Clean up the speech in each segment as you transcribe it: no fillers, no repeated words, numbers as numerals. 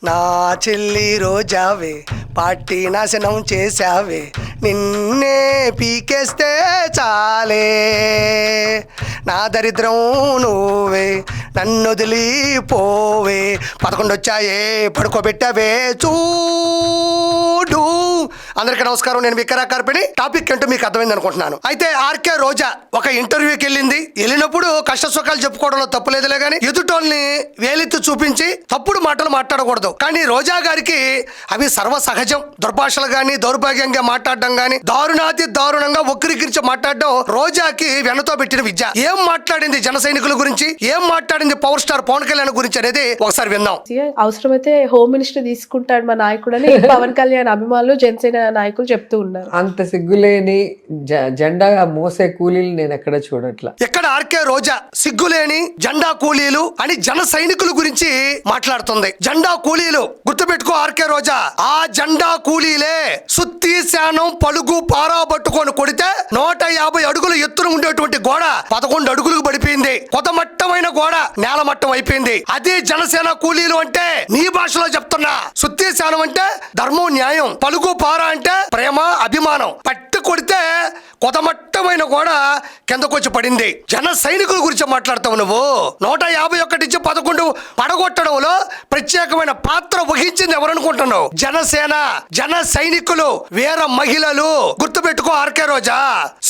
నా చెల్లి రోజావే పార్టీ నాశనం చేశావే, నిన్నే పీకేస్తే చాలే, నా దరిద్రం నువ్వే, నన్ను వదిలిపోవే, 11 వచ్చాయే పడుకోబెట్టావే చూడు. అందరికీ నమస్కారం, నేను విక్రా కార్పిని. టాపిక్ ఏంటో మీకు అర్థమైంది అనుకుంటున్నాను. అయితే ఆర్కే రోజా ఒక ఇంటర్వ్యూకి వెళ్ళింది. వెళ్ళినప్పుడు కష్ట సుఖాలు చెప్పుకోవడంలో తప్పులేదులే కానీ ఎదుటోల్ని వేలెత్తి చూపించి తప్పుడు మాటలు మాట్లాడకూడదు. కానీ రోజా గారికి అవి సర్వసహజం. దుర్భాషలు గాని, దౌర్భాగ్యంగా మాట్లాడడం గాని, దారుణాతి దారుణంగా వక్రీకరించి మాట్లాడడం రోజాకి వెనతో పెట్టిన విద్య. ఏం మాట్లాడింది జన సైనికుల గురించి, ఏం మాట్లాడింది పవర్ స్టార్ పవన్ కళ్యాణ్ గురించి అనేది ఒకసారి విందాం. అవసరమైతే హోమ్ మినిస్టర్ తీసుకుంటాడు మా నాయకుడు అని పవన్ కళ్యాణ్ అభిమానులు, జనసేన నాయకులు చెప్తూ ఉన్నారు. అంత సిగ్గులేని జెండా మోసే కూలీలు నేను ఎక్కడ చూడట్లా. ఎక్కడ ఆర్కే రోజా సిగ్గులేని జెండా కూలీలు అని జన సైనికుల గురించి మాట్లాడుతుంది. జెండా కూలీలు గుర్తుపెట్టుకో ఆర్కే రోజా, ఆ జెండా కూలీలే సుత్తి శానం పలుగు పారా పట్టుకొని కొడితే 150 అడుగుల ఎత్తున ఉండేటువంటి గోడ 11 అడుగులకు పడిపోయింది. కొత్తమట్టమైన గోడ నేలమట్టం అయిపోయింది. అదే జనసేన కూలీలు అంటే నీ భాషలో చెప్తున్నా. సుత్తి శానం అంటే ధర్మం న్యాయం, పలుగు పారా అంటే ప్రేమ అభిమానం. పట్టు కొడితే కొత్తమట్టమైన గోడ కిందకొచ్చి పడింది. జన సైనికుల గురించి మాట్లాడతావు నువ్వు. 151 నుంచి 11 పడగొట్టడంలో ప్రత్యేకమైన పాత్ర వహించింది ఎవరనుకుంటున్నావు? జనసేన, జన సైనికులు, వీర మహిళలు. గుర్తుపెట్టుకో ఆర్కే రోజా,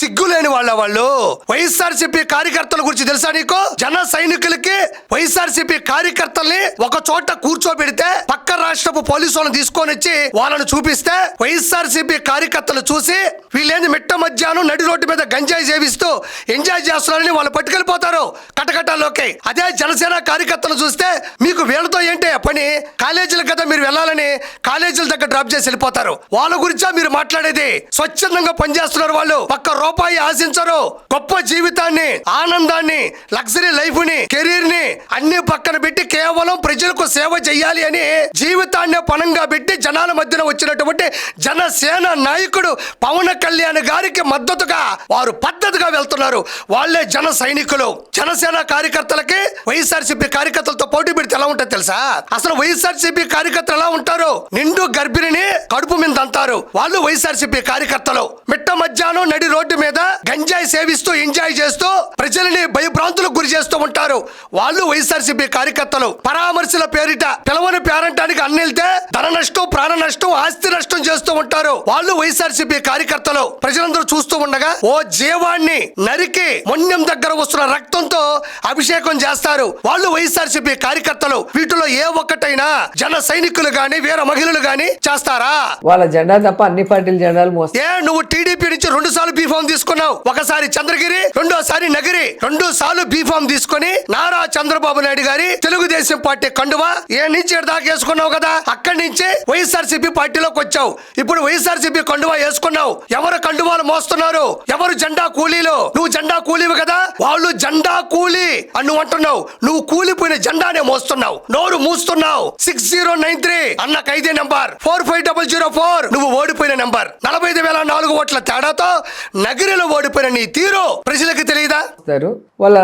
సిగ్గులేని వాళ్ళు. వైఎస్ఆర్సీపీ కార్యకర్తల గురించి తెలుసా నీకు? జన సైనికులకి వైఎస్ఆర్సీపీ కార్యకర్తల్ని ఒక చోట కూర్చోబెడితే పక్క రాష్ట్రపు పోలీసులను తీసుకొని వచ్చి వాళ్ళని చూపిస్తే వైఎస్ఆర్సీపీ కార్యకర్తలు చూసి వీళ్ళేంది మిట్ట మధ్యాహ్నం నడి రోడ్డు మీద గంజాయి సేవిస్తూ ఎంజాయ్ చేస్తున్నారని వాళ్ళు పట్టుకెళ్ళిపోతారు కటకటాల్లోకి. అదే జనసేన కార్యకర్తలు చూస్తే మీకు వీళ్ళతో ఏంటి పని, కాలేజీల కదా మీరు వెళ్ళాలని కాలేజీల దగ్గర డ్రాప్ చేసి వెళ్ళిపోతారు. వాళ్ళ గురించా మీరు మాట్లాడేది? స్వచ్ఛందంగా పనిచేస్తున్నారు వాళ్ళు, ఒక్క రూపాయి ఆశించరు. గొప్ప జీవితాన్ని, ఆనందాన్ని, లగ్జరీ లైఫ్ ని, కెరీర్ ని అన్ని పక్కన పెట్టి కేవలం ప్రజలకు సేవ చేయాలి అని జీవితాన్ని పణంగా పెట్టి జనాల మధ్యన వచ్చినటువంటి జనసేన నాయకుడు పవన్ కళ్యాణ్ గారికి మద్దతుగా వారు పద్ధతిగా వెళ్తున్నారు. వాళ్ళే జన సైనికులు. జనసేన కార్యకర్తలకి వైఎస్ఆర్సీపీ కార్యకర్తలతో పోటీ పెడితే ఎలా ఉంటుంది తెలుసా? అసలు వైఎస్ఆర్సీపీ కార్యకర్తలు ఎలా ఉంటారు? నిండు గర్భిణిని కడుపు మీద అంటారు వాళ్ళు వైఎస్ఆర్సీపీ కార్యకర్తలు. మిట్ట మధ్యాహ్నం నడి రోడ్డు మీద గంజాయి సేవిస్తూ ఎంజాయ్ చేస్తూ ప్రజల్ని భయభ్రాంతులకు గురి చేస్తూ ఉంటారు వాళ్ళు వైఎస్ఆర్సీపీ కార్యకర్తలు. పరామర్శల పేరిట పిలవని పేరంటానికి అన్నెళ్తే ధన నష్టం, ప్రాణ నష్టం, ఆస్తి నష్టం చేస్తూ ఉంటారు వాళ్ళు వైఎస్ఆర్సీపీ కార్యకర్తలు. ప్రజలందరూ చూస్తూ ఉండగా ఓ జీవాన్ని నరికి మొండెం దగ్గర వస్తున్న రక్తంతో అభిషేకం చేస్తారు వాళ్ళు వైఎస్ఆర్సీపీ కార్యకర్తలు. వీటిలో ఏ ఒక్కటైనా జన సైనికులు గాని, వీర మహిళలు గాని చేస్తారా? వాళ్ళ జెండా తప్ప అన్ని పార్టీల జెండాలు మోస్తారు. నువ్వు టీడీపీ నుంచి 2 సార్లు బీఫామ్ తీసుకున్నావు. ఒకసారి చంద్రగిరి, రెండోసారి నగిరి. 2 సార్లు బీఫామ్ తీసుకుని నారా చంద్రబాబు నాయుడు గారి తెలుగుదేశం పార్టీ కండువా నుంచి దాకా వేసుకున్నావు కదా. అక్కడి నుంచి వైఎస్ఆర్సీపీ పార్టీలోకి వచ్చావు. ఇప్పుడు వైఎస్ఆర్సీపీ కండువా వేసుకున్నావు. ఎవరు కండువాలు మోస్తున్నారు? ఎవరు జెండా కూలీలు? నువ్వు జెండా కూలీవి కదా, వాళ్ళు జెండా కూలీ అని నువ్వు అంటున్నావు. నువ్వు కూలిపోయిన జెండానే మోస్తున్నావు, నోరు మూస్తున్నావు. 6093 అన్న ఖైదీ నెంబర్, 45004 నువ్వు ఓడిపోయిన నెంబర్. 45,004 ఓట్ల తేడాతో నగిరిలో ఓడిపోయిన నీ తీరు ప్రజలకు తెలియదా? వాళ్ళ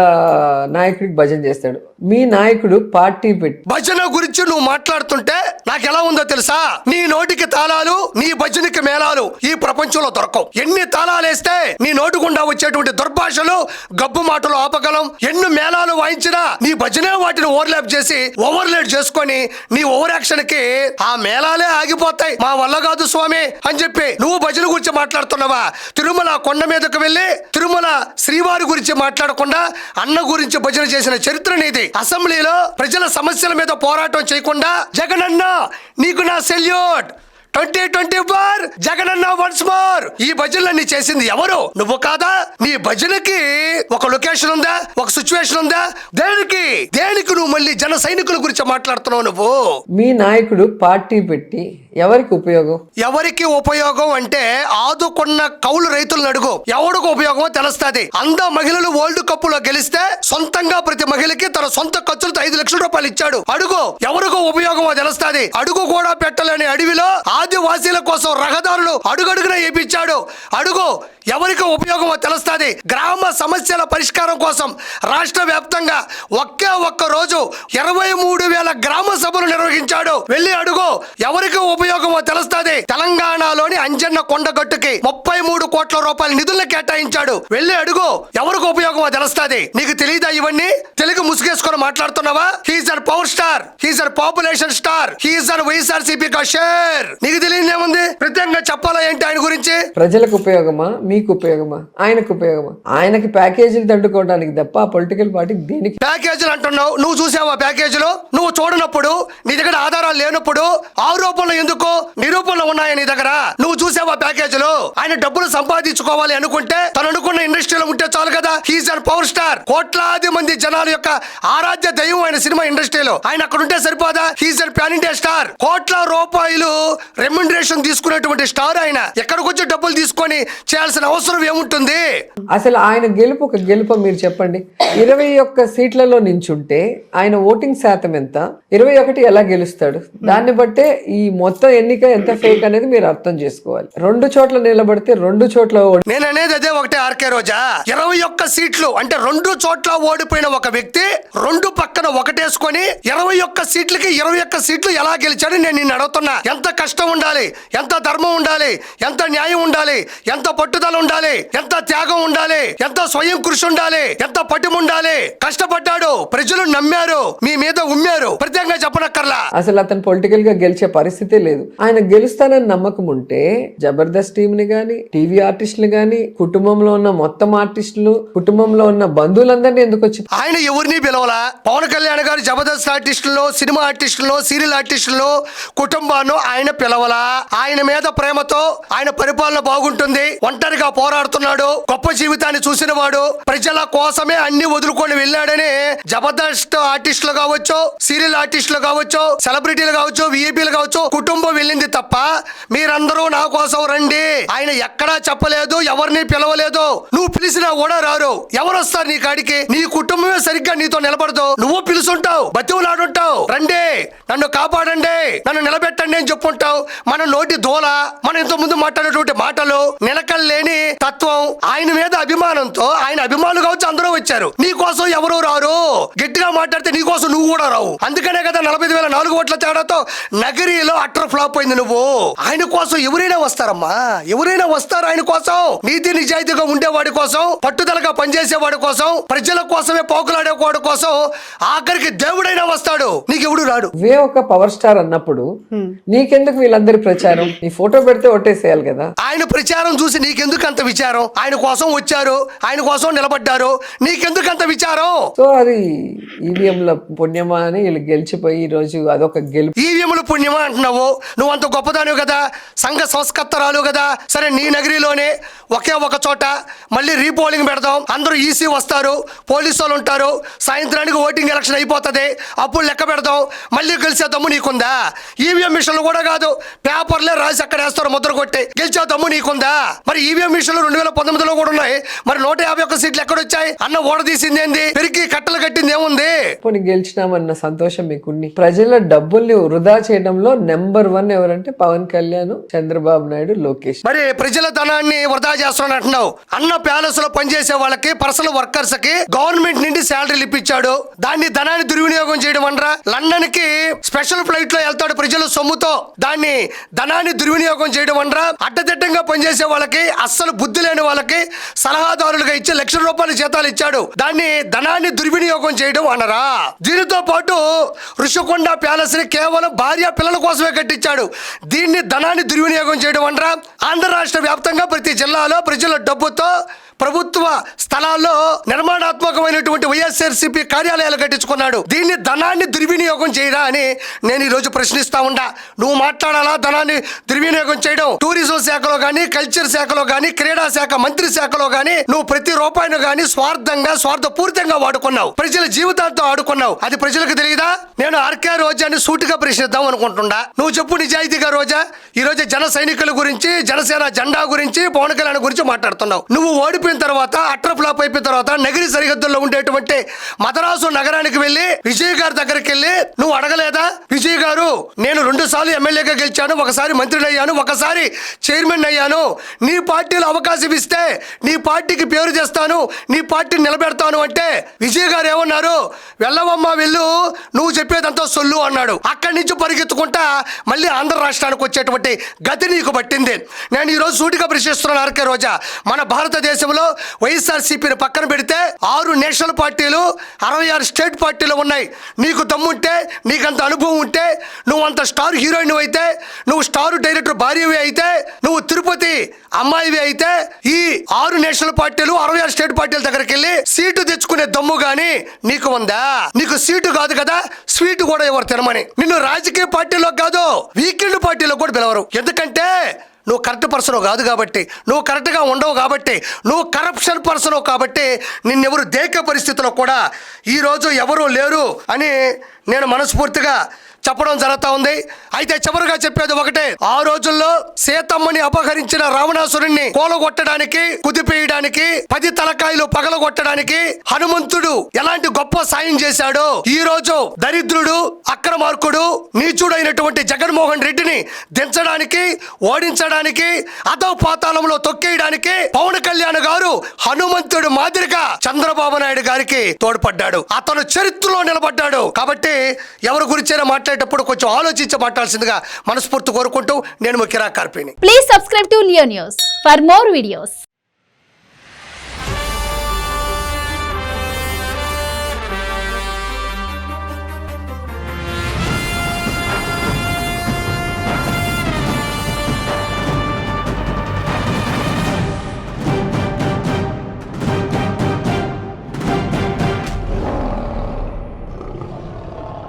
నాయకుడికి భజన చేస్తాడు. మీ నాయకుడు పార్టీ పెట్టి భజన గురించి నువ్వు మాట్లాడుతుంటే నాకు ఎలా ఉందో తెలుసా? నీ నోటికి తాళాలు, నీ భజనకి మేళాలు ఈ ప్రపంచంలో దొరకవు. ఎన్ని తాళాలు వేస్తే నీ నోటి గుండా వచ్చేటువంటి దుర్భాషలు, గబ్బు మాటలు ఆపగలం. ఎన్ని మేళాలు వాయించినా నీ భజనే వాటిని ఓవర్లాప్ చేసి ఓవర్లేట్ చేసుకొని నీ ఓవర్ యాక్షన్ కి ఆ మేళాలే ఆగిపోతాయి. మా వల్ల కాదు స్వామి అని చెప్పి నువ్వు భజన గురించి మాట్లాడుతున్నావా? తిరుమల కొండ మీదకు వెళ్ళి తిరుమల శ్రీవారి గురించి మాట్లాడకుండా అన్న గురించి భజన చేసిన చరిత్ర నీది. అసెంబ్లీలో ప్రజల సమస్యల మీద పోరాటం చేయకుండా జగనన్న నీకు నా సెల్యూట్, 2024 జగనన్న వన్స్ మోర్ ఈ భజనలన్నీ చేసింది ఎవరు? నువ్వు కాదా? నీ భజనకి ఒక లొకేషన్ ఉందా? ఒక సిచ్యువేషన్ ఉందా? దేనికి నువ్వు మళ్ళీ జన సైనికుల గురించి మాట్లాడుతున్నావు? నువ్వు మీ నాయకుడు పార్టీ పెట్టి ఎవరికి ఉపయోగం? ఎవరికి ఉపయోగం అంటే ఆదుకున్న కౌలు రైతులను అడుగు, ఎవరికి ఉపయోగమో తెలుస్తుంది. మహిళలు వరల్డ్ కప్ లో గెలిస్తే సొంతంగా ప్రతి మహిళకి తన సొంత ఖర్చులతో 5 లక్షల రూపాయలు ఇచ్చాడు. అడుగు ఎవరికో ఉపయోగమో తెలుస్తుంది. అడుగు కూడా పెట్టలేని అడవిలో ఆదివాసీల కోసం రహదారులు అడుగడుగున వేయించాడు. అడుగు ఎవరికి ఉపయోగమో తెలుస్తుంది. గ్రామ సమస్యల పరిష్కారం కోసం రాష్ట్ర వ్యాప్తంగా ఒక్క రోజు 23,000 గ్రామ సభలు నిర్వహించాడు. వెళ్ళి అడుగు ఎవరికి ఉపయోగమో తెలుస్తుంది. తెలంగాణలోని అంజన్న కొండగట్టుకి 33 కోట్ల రూపాయల నిధులను కేటాయించాడు. వెళ్ళి అడుగు ఎవరికి ఉపయోగమో తెలుస్తుంది. నీకు తెలియదా ఇవన్నీ? తెలుగు ముసుగేసుకొని మాట్లాడుతున్నావా? He's an power star, he's an population star, he's an YSRCP కా షేర్. నీకు తెలియదు ఏముంది? ప్రత్యేకంగా చెప్పాలా ఏంటి ఆయన గురించి? ప్రజలకు ఉపయోగమా, మీకు ఉపయోగమా, ఆయనకు ఉపయోగమా? ఆయనకి ప్యాకేజీలు దండుకోవడానికి తప్ప ఆ పొలిటికల్ పార్టీకి దేనికి? ప్యాకేజీలు అంటున్నావు, నువ్వు చూసావా ప్యాకేజీలు? నువ్వు చూడనప్పుడు, నీ దగ్గర ఆధారాలు లేనప్పుడు ఆరోపణలు ఎందుకు? నిరూపణలు ఉన్నాయా నీ దగ్గర? నువ్వు చూసావా ప్యాకేజీలు? ఆయన డబ్బులు సంపాదించుకోవాలి అనుకుంటే తను అనుకున్న ఇండస్ట్రీలో ఉంటే చాలు కదా. He's an power star. కోట్లాది మంది జనాల యొక్క ఆరాధ్య దైవం ఆయన సినిమా ఇండస్ట్రీలో. ఆయన అక్కడ ఉంటే సరిపోదా? He's an pan India star. కోట్ల రూపాయలు రెమ్యునరేషన్ తీసుకునేటువంటి స్టార్ ఆయన. ఎక్కడికి వచ్చి డబ్బులు తీసుకొని చేయాల్సిన అవసరం ఏముంటుంది? అసలు ఆయన గెలుపు ఒక గెలుపు మీరు చెప్పండి. 21 సీట్లలో నించుంటే ఆయన ఓటింగ్ శాతం ఎంత? 21 ఎలా గెలుస్తాడు? దాన్ని బట్టే ఈ మొత్తం ఎన్నిక ఎంత ఫేక్ అనేది మీరు అర్థం చేసుకోవాలి. 2 చోట్ల నిలబడితే 2 చోట్ల నేను అనేది అదే ఒకటే ఆర్కే రోజా. 21 సీట్లు అంటే 2 చోట్ల ఓడిపోయిన ఒక వ్యక్తి 2 పక్కన ఒకటేసుకొని 21 సీట్లకి 21 సీట్లు ఎలా గెలిచాడు నేను నిన్ను అడుగుతున్నా. ఎంత కష్టం ఉండాలి, ఎంత ధర్మం ఉండాలి, ఎంత న్యాయం ఉండాలి, ఎంత పట్టుదల ఉండాలి, ఎంత త్యాగం ఉండాలి, ఎంత స్వయం కృషి ఉండాలి, ఎంత పట్టుము ఉండాలి. కష్టపడ్డాడు, ప్రజలు నమ్మారు, మీ మీద ఉమ్మారు. ప్రత్యేకంగా చెప్పనక్కర్లా. అసలు అతను పొలిటికల్ గా గెలిచే పరిస్థితే లేదు. ఆయన గెలుస్తానని నమ్మకం ఉంటే జబర్దస్త్ టీమ్ ని గాని, టీవీ ఆర్టిస్టులు గాని, కుటుంబంలో ఉన్న మొత్తం ఆర్టిస్టులు, కుటుంబంలో ఉన్న బంధువులందరినీ ఎందుకు వచ్చి ఆయన ఎవరిని పిలవలా. పవన్ కళ్యాణ్ గారు జబర్దస్త్ ఆర్టిస్టులు, సినిమా ఆర్టిస్టులు, సీరియల్ ఆర్టిస్టులు కుటుంబాన్ని ఆయన పిలవలా. ఆయన మీద ప్రేమతో ఆయన పరిపాలన బాగుంటుంది, ఒంటరిగా పోరాడుతున్నాడు, గొప్ప జీవితాన్ని చూసిన వాడు, ప్రజల కోసమే అన్ని వదులుకొని వెళ్ళాడని జబర్దస్త్ ఆర్టిస్టులు కావచ్చు, సీరియల్ ఆర్టిస్టులు కావచ్చు, సెలబ్రిటీలు కావచ్చు, విఐపీలు కావచ్చు కుటుంబం వెళ్ళింది తప్ప మీరందరూ నా కోసం రండి ఆయన ఎక్కడా చెప్పలేదు, ఎవరిని పిలవలేదు. నువ్వు పిలిచినా కూడా రారు. ఎవరు వస్తారు నీ కాడికి? నీ కుటుంబమే సరిగ్గా నీతో నిలబడదు. నువ్వు పిలుచుంటావు, బతివులాడుంటావు, రండి నన్ను కాపాడండి, నన్ను నిలబెట్టండి అని చెప్పుంటావు. మన నోటి దోల, మనం ఇంత ముందు మాట్లాడేటువంటి మాటలు, నిలకల్లేని తత్వం, ఆయన మీద అభిమానంతో ఆయన అభిమానులు కావచ్చు అందరూ వచ్చారు. నీ కోసం ఎవరు రారు. గట్టిగా మాట్లాడితే నీ కోసం నువ్వు కూడా రావు. అందుకనే కదా 45,004 ఓట్ల తేడాతో నగరిలో అట్టర్ ఫ్లాప్ అయింది. నువ్వు ఆయన కోసం ఎవరైనా వస్తారమ్మా, ఎవరైనా వస్తారు ఆయన కోసం. నీతి నిజాయితీగా ఉండేవాడి కోసం, పట్టుదలగా పనిచేసేవాడి కోసం, ప్రజల కోసమే పోకులాడేవాడి కోసం, ఆఖరికి దేవుడైనా వస్తాడు. నీకెవడు రాడు. వే ఒక పవర్ స్టార్ అన్నప్పుడు నీకెందుకు వీళ్ళందరి ప్రచారం? నీ ఫోటో పెడితే ఒట్టేసేయాలి కదా. ఆయన ప్రచారం చూసి నీకెందుకు అంత విచారం? ఆయన కోసం వచ్చారు, ఆయన కోసం నిలబడ్డారు, నీకెందుకు అంత విచారం? సో అది ఈవీఎంల పుణ్యమా అని వీళ్ళు గెలిచిపోయి ఈ రోజు అదొక గెలుపు. ఈవీఎంల పుణ్యమా అంటున్నావు? నువ్వు అంత గొప్పదానివి కదా, సంఘ సంస్కర్తరాలు కదా. సరే, నీ నగరిలోనే ఒకే ఒక చోట మళ్ళీ రీపోలింగ్ పెడదాం, అందరూ ఈసీ వస్తారు, పోలీసు వాళ్ళు ఉంటారు, సాయంత్రానికి ఓటింగ్ ఎలక్షన్ అయిపోతుంది, అప్పుడు లెక్క పెడదాం, మళ్ళీ గెలిచే దమ్ము నీకుందా? ఈవీఎం మిషన్లు కూడా కాదు, పేపర్లే రాసి అక్కడ వేస్తారు ముద్ర కొట్టి. గెలిచే దమ్ము నీకుందా? మరి ఈవీఎం మిషన్లు 2019లో కూడా ఉన్నాయి. మరి 151 సీట్లు ఎక్కడొచ్చాయి? అన్న ఓడదీసింది ఏంది? పెరిగి కట్టలు కట్టింది ఏముంది? పోనీ గెలిచినామన్న సంతోషం మీకున్ని. ప్రజల డబ్బుల్ని వృధా చేయడంలో నెంబర్ 1 ఎవరంటే పవన్ కళ్యాణ్, చంద్రబాబు నాయుడు, లోకేష్. మరి ప్రజల ధనాన్ని వృధా చేస్తున్నాను అంటున్నావు. అన్న ప్యాలెస్ లో పనిచేసే వాళ్ళకి, పర్సనల్ వర్కర్స్ కి గవర్నమెంట్ నుండి శాలరీలు ఇప్పించాడు. దాన్ని ధనాన్ని దుర్వినియోగం చేయడం అనరా? లండన్ కి స్పెషల్ ఫ్లైట్ లో వెళ్తాడు ప్రజల సొమ్ముతో, దాన్ని ధనాన్ని దుర్వినియోగం చేయడం అనరా? అడ్డదిడ్డంగా పనిచేసే వాళ్ళకి, అస్సలు బుద్ధి లేని వాళ్ళకి సలహాదారులుగా ఇచ్చి ₹1,00,000 జీతాలు ఇచ్చాడు. దాన్ని ధనాన్ని దుర్వినియోగం చేయడం అనరా? దీనితో పాటు ఋషికొండ ప్యాలెస్ ని కేవలం భార్య పిల్లల కోసమే కట్టించాడు. దీన్ని ధనాన్ని దుర్వినియోగం చేయడం అనరా? ఆంధ్ర రాష్ట్ర వ్యాప్తంగా ప్రతి జిల్లాలో ప్రజల డబ్బుతో ప్రభుత్వ స్థలాల్లో నిర్మాణాత్మకమైనటువంటి వైఎస్ఆర్సీపీ కార్యాలయాలు కట్టించుకున్నాడు. దీన్ని ధనాన్ని దుర్వినియోగం చేయరా అని నేను ఈ రోజు ప్రశ్నిస్తా ఉండా. నువ్వు మాట్లాడాలా ధనాన్ని దుర్వినియోగం చేయడం? టూరిజం శాఖలో గానీ, కల్చర్ శాఖలో గానీ, క్రీడా శాఖ మంత్రి శాఖలో గానీ నువ్వు ప్రతి రూపాయిని గానీ స్వార్థంగా, స్వార్థపూరితంగా వాడుకున్నావు. ప్రజల జీవితాలతో ఆడుకున్నావు. అది ప్రజలకు తెలియదా? నేను ఆర్కే రోజాని సూటిగా ప్రశ్నిద్దాం అనుకుంటున్నా. నువ్వు చెప్పు నిజాయితీగా రోజా. ఈ రోజు జన సైనికుల గురించి, జనసేన జెండా గురించి, పవన్ కళ్యాణ్ గురించి మాట్లాడుతున్నావు. నువ్వు అయిపోయిన తర్వాత అట్టర్ ఫ్లాప్ అయిపోయిన తర్వాత నగిరి సరిహద్దుల్లో ఉండేటువంటి మద్రాసు నగరానికి వెళ్ళి విజయ్ గారి దగ్గరికి వెళ్ళి నువ్వు అడగలేదా, విజయ్ గారు నేను 2 సార్లు ఎమ్మెల్యేగా గెలిచాను, ఒకసారి మంత్రిని అయ్యాను, ఒకసారి చైర్మన్ అయ్యాను, నీ పార్టీలో అవకాశం ఇస్తే నీ పార్టీకి పేరు చేస్తాను, నీ పార్టీని నిలబెడతాను అంటే విజయ్ గారు ఏమన్నారు, వెళ్ళవమ్మా వెళ్ళు, నువ్వు చెప్పేదంతా సొల్లు అన్నాడు. అక్కడి నుంచి పరిగెత్తుకుంటా మళ్ళీ ఆంధ్ర రాష్ట్రానికి వచ్చేటువంటి గతి నీకు పట్టింది. నేను ఈరోజు సూటిగా ప్రశ్నిస్తున్నాను ఆర్కే రోజా, మన భారతదేశంలో వైఎస్ఆర్సీపీని పక్కన పెడితే 6 నేషనల్ పార్టీలు 66 స్టేట్ పార్టీలు ఉన్నాయి. నీకు దమ్ముంటే, నీకంత అనుభవం ఉంటే, నువ్వు అంత స్టార్ హీరోయిన్ అయితే, నువ్వు స్టార్ డైరెక్టర్ భార్యవి అయితే, నువ్వు తిరుపతి అమ్మాయివి అయితే, ఈ 6 నేషనల్ పార్టీలు 66 స్టేట్ పార్టీల దగ్గరికి వెళ్ళి సీటు తెచ్చుకునే దమ్ము గాని నీకు ఉందా? నీకు సీటు కాదు కదా, స్వీట్ కూడా ఎవరు తినమని. నిన్ను రాజకీయ పార్టీలో కాదు, వీకెండ్ పార్టీలో కూడా పిలవరు. ఎందుకంటే నువ్వు కరెక్ట్ పర్సన్ కాదు కాబట్టి, నువ్వు కరెక్ట్గా ఉండవు కాబట్టి, నువ్వు కరప్షన్ పర్సన్ కాబట్టి నిన్నెవరు దేకే పరిస్థితిలో కూడా ఈరోజు ఎవరూ లేరు అని నేను మనస్ఫూర్తిగా చెప్పడం జరుగుతూ ఉంది. అయితే చివరిగా చెప్పేది ఒకటే, ఆ రోజుల్లో సీతమ్మని అపహరించిన రావణాసురుణ్ణి కూలగొట్టడానికి, కుదిపేయడానికి, 10 తలకాయలు పగలగొట్టడానికి హనుమంతుడు ఎలాంటి గొప్ప సాయం చేశాడో, ఈ రోజు దరిద్రుడు, అక్రమార్కుడు, నీచుడైనటువంటి జగన్మోహన్ రెడ్డిని దించడానికి, ఓడించడానికి, అదో పాతాళంలో తొక్కేయడానికి పవన్ కళ్యాణ్ గారు హనుమంతుడు మాదిరిగా చంద్రబాబు నాయుడు గారికి తోడ్పడ్డాడు. అతను చరిత్రలో నిలబడ్డాడు. కాబట్టి ఎవరి గురించైనా మాట్లాడేటప్పుడు కొంచెం ఆలోచించి మాట్లాడాల్సిందిగా మనస్ఫూర్తి కోరుకుంటూ నేను కిరాక్ కార్పేని. Please subscribe to Leo News for more videos.